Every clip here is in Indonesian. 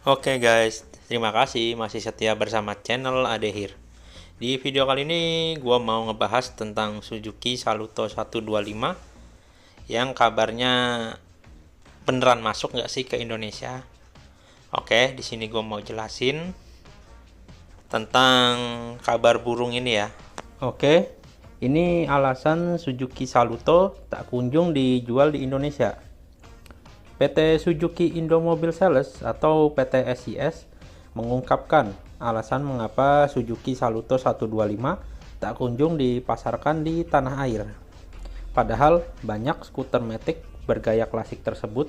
Oke guys, terima kasih masih setia bersama channel Adehir. Di video kali ini gua mau ngebahas tentang Suzuki Saluto 125 yang kabarnya beneran masuk nggak sih ke Indonesia. Oke, di sini gua mau jelasin tentang kabar burung ini ya. Oke, ini alasan Suzuki Saluto tak kunjung dijual di Indonesia. PT Suzuki Indomobil Sales atau PT SIS mengungkapkan alasan mengapa Suzuki Saluto 125 tak kunjung dipasarkan di tanah air. Padahal banyak skuter matic bergaya klasik tersebut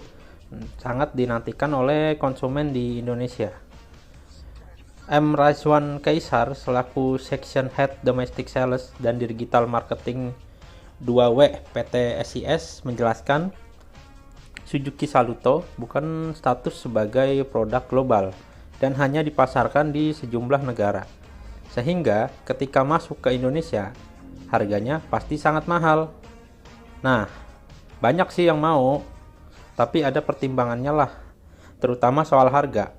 sangat dinantikan oleh konsumen di Indonesia. M. Rizwan Kaisar selaku Section Head Domestic Sales dan Digital Marketing 2W PT SIS menjelaskan, Suzuki Saluto bukan status sebagai produk global dan hanya dipasarkan di sejumlah negara. Sehingga ketika masuk ke Indonesia, harganya pasti sangat mahal. Nah, banyak sih yang mau, tapi ada pertimbangannya lah, terutama soal harga.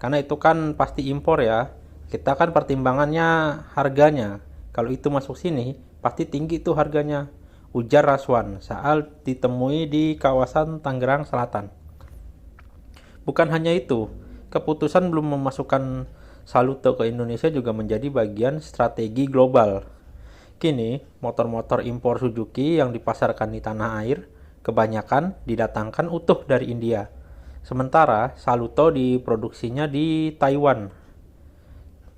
Karena itu kan pasti impor ya, kita kan pertimbangannya harganya. Kalau itu masuk sini, pasti tinggi tuh harganya, ujar Raswan saat ditemui di kawasan Tangerang Selatan. Bukan hanya itu, keputusan belum memasukkan Saluto ke Indonesia juga menjadi bagian strategi global. Kini, motor-motor impor Suzuki yang dipasarkan di tanah air kebanyakan didatangkan utuh dari India. Sementara Saluto diproduksinya di Taiwan.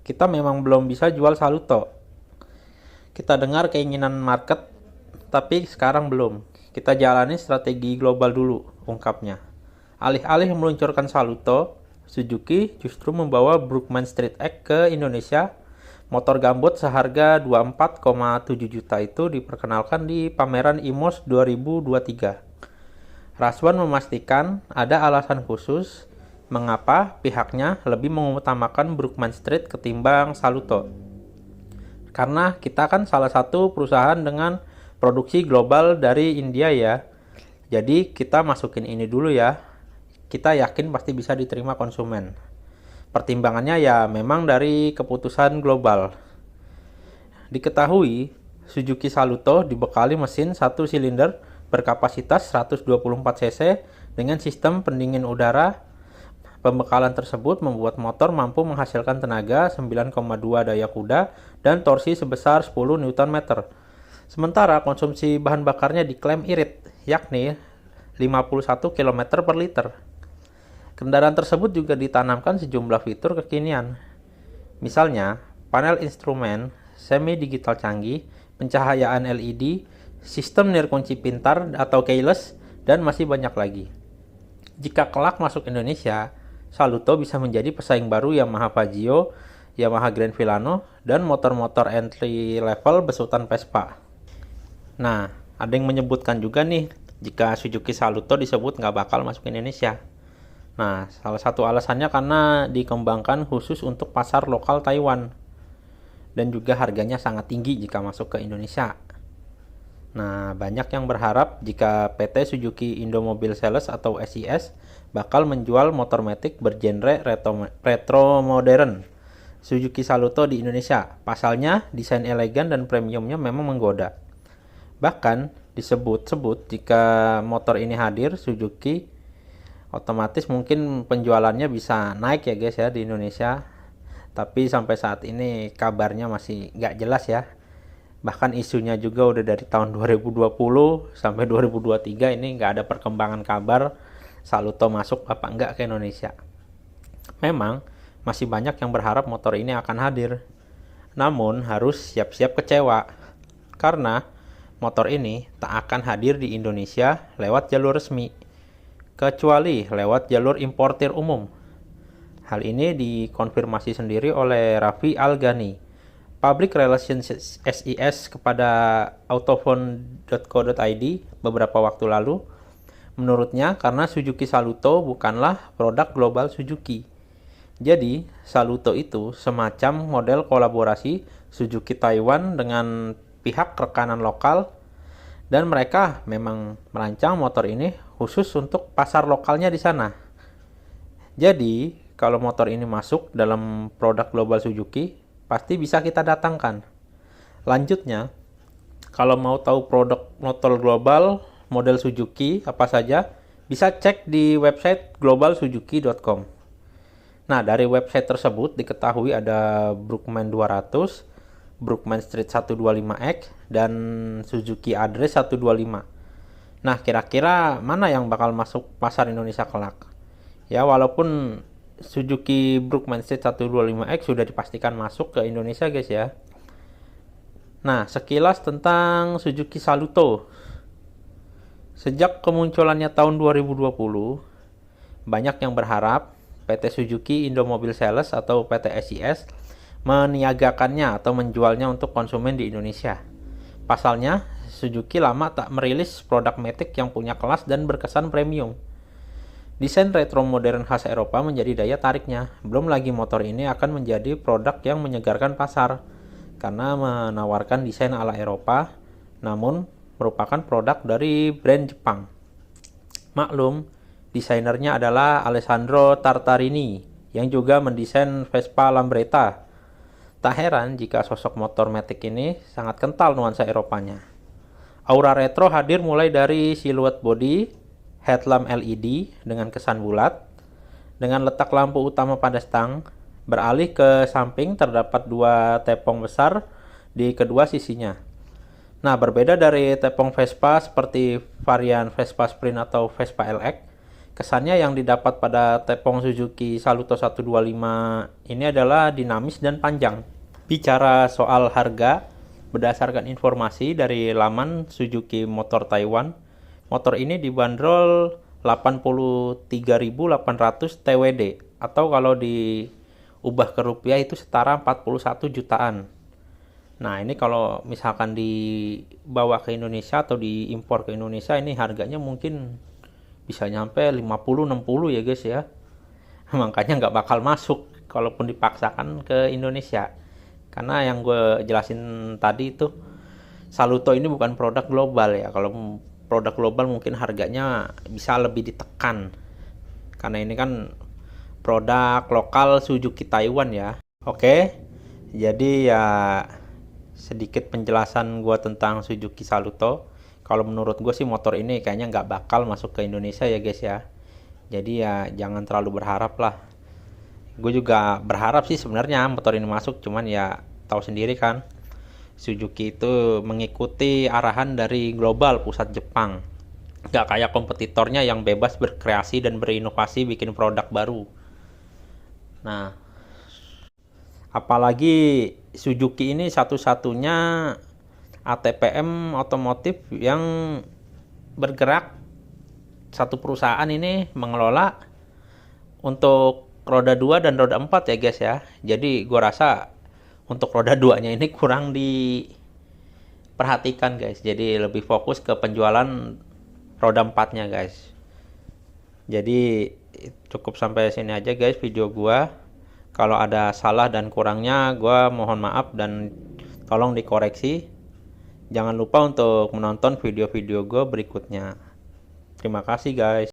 Kita memang belum bisa jual Saluto. Kita dengar keinginan market, tapi sekarang belum. Kita jalani strategi global dulu, ungkapnya. Alih-alih meluncurkan Saluto, Suzuki justru membawa Brookman Street X ke Indonesia. Motor gambut seharga 24,7 juta itu diperkenalkan di pameran IMOS 2023. Raswan memastikan ada alasan khusus mengapa pihaknya lebih mengutamakan Brookman Street ketimbang Saluto. Karena kita kan salah satu perusahaan dengan produksi global dari India ya. Jadi kita masukin ini dulu ya. Kita yakin pasti bisa diterima konsumen. Pertimbangannya ya memang dari keputusan global. Diketahui Suzuki Saluto dibekali mesin 1 silinder berkapasitas 124 cc dengan sistem pendingin udara. Pembekalan tersebut membuat motor mampu menghasilkan tenaga 9,2 daya kuda dan torsi sebesar 10 Nm. Sementara konsumsi bahan bakarnya diklaim irit, yakni 51 km per liter. Kendaraan tersebut juga ditanamkan sejumlah fitur kekinian. Misalnya, panel instrumen semi-digital canggih, pencahayaan LED, sistem nirkunci pintar atau keyless, dan masih banyak lagi. Jika kelak masuk Indonesia, Saluto bisa menjadi pesaing baru Yamaha Fazio, Yamaha Grand Filano, dan motor-motor entry level besutan Vespa. Nah, ada yang menyebutkan juga nih, jika Suzuki Saluto disebut nggak bakal masuk Indonesia. Nah, salah satu alasannya karena dikembangkan khusus untuk pasar lokal Taiwan. Dan juga harganya sangat tinggi jika masuk ke Indonesia. Nah, banyak yang berharap jika PT Suzuki Indomobil Sales atau SIS bakal menjual motor matic bergenre retro modern Suzuki Saluto di Indonesia. Pasalnya, desain elegan dan premiumnya memang menggoda. Bahkan disebut-sebut jika motor ini hadir Suzuki, otomatis mungkin penjualannya bisa naik ya guys ya di Indonesia. Tapi sampai saat ini kabarnya masih nggak jelas ya. Bahkan isunya juga udah dari tahun 2020 sampai 2023 ini nggak ada perkembangan kabar Saluto masuk apa enggak ke Indonesia. Memang masih banyak yang berharap motor ini akan hadir. Namun harus siap-siap kecewa. Karena motor ini tak akan hadir di Indonesia lewat jalur resmi, kecuali lewat jalur importir umum. Hal ini dikonfirmasi sendiri oleh Raffi Al-Ghani, Public Relations SIS kepada autophone.co.id beberapa waktu lalu. Menurutnya, karena Suzuki Saluto bukanlah produk global Suzuki. Jadi, Saluto itu semacam model kolaborasi Suzuki Taiwan dengan pihak rekanan lokal, dan mereka memang merancang motor ini khusus untuk pasar lokalnya di sana. Jadi, kalau motor ini masuk dalam produk global Suzuki, pasti bisa kita datangkan. Lanjutnya, kalau mau tahu produk motor global model Suzuki apa saja, bisa cek di website globalsuzuki.com. Nah, dari website tersebut diketahui ada Brookman 200, Brookman Street 125X, dan Suzuki Address 125. Nah, kira-kira mana yang bakal masuk pasar Indonesia kelak? Ya, walaupun Suzuki Brookman Street 125X sudah dipastikan masuk ke Indonesia, guys ya. Nah, sekilas tentang Suzuki Saluto. Sejak kemunculannya tahun 2020, banyak yang berharap PT Suzuki Indomobil Sales atau PT SIS meniagakannya atau menjualnya untuk konsumen di Indonesia. Pasalnya, Suzuki lama tak merilis produk Matic yang punya kelas dan berkesan premium. Desain retro modern khas Eropa menjadi daya tariknya. Belum lagi motor ini akan menjadi produk yang menyegarkan pasar karena menawarkan desain ala Eropa, namun merupakan produk dari brand Jepang. Maklum, desainernya adalah Alessandro Tartarini yang juga mendesain Vespa Lambretta. Tak heran jika sosok motor Matic ini sangat kental nuansa Eropanya. Aura retro hadir mulai dari siluet bodi, headlamp LED dengan kesan bulat, dengan letak lampu utama pada stang, beralih ke samping terdapat dua tepong besar di kedua sisinya. Nah, berbeda dari tepong Vespa seperti varian Vespa Sprint atau Vespa LX, kesannya yang didapat pada tepong Suzuki Saluto 125 ini adalah dinamis dan panjang. Bicara soal harga, berdasarkan informasi dari laman Suzuki Motor Taiwan, motor ini dibanderol 83.800 TWD atau kalau diubah ke rupiah itu setara 41 jutaan. Nah, ini kalau misalkan dibawa ke Indonesia atau diimpor ke Indonesia, ini harganya mungkin bisa nyampe 50-60 ya guys ya. Makanya nggak bakal masuk kalaupun dipaksakan ke Indonesia. Karena yang gue jelasin tadi itu, Saluto ini bukan produk global ya. Kalau produk global mungkin harganya bisa lebih ditekan. Karena ini kan produk lokal Suzuki Taiwan ya. Oke, jadi ya sedikit penjelasan gue tentang Suzuki Saluto. Kalau menurut gue sih motor ini kayaknya nggak bakal masuk ke Indonesia ya guys ya. Jadi ya jangan terlalu berharap lah. Gue juga berharap sih sebenarnya motor ini masuk, cuman ya tahu sendiri kan, Suzuki itu mengikuti arahan dari global pusat Jepang. Nggak kayak kompetitornya yang bebas berkreasi dan berinovasi bikin produk baru. Nah, apalagi Suzuki ini satu-satunya ATPM otomotif yang bergerak satu perusahaan ini mengelola untuk roda 2 dan roda 4 ya guys ya. Jadi gue rasa untuk roda 2-nya ini kurang diperhatikan guys. Jadi lebih fokus ke penjualan roda 4-nya guys. Jadi cukup sampai sini aja guys video gue. Kalau ada salah dan kurangnya, gue mohon maaf dan tolong dikoreksi. Jangan lupa untuk menonton video-video gue berikutnya. Terima kasih guys.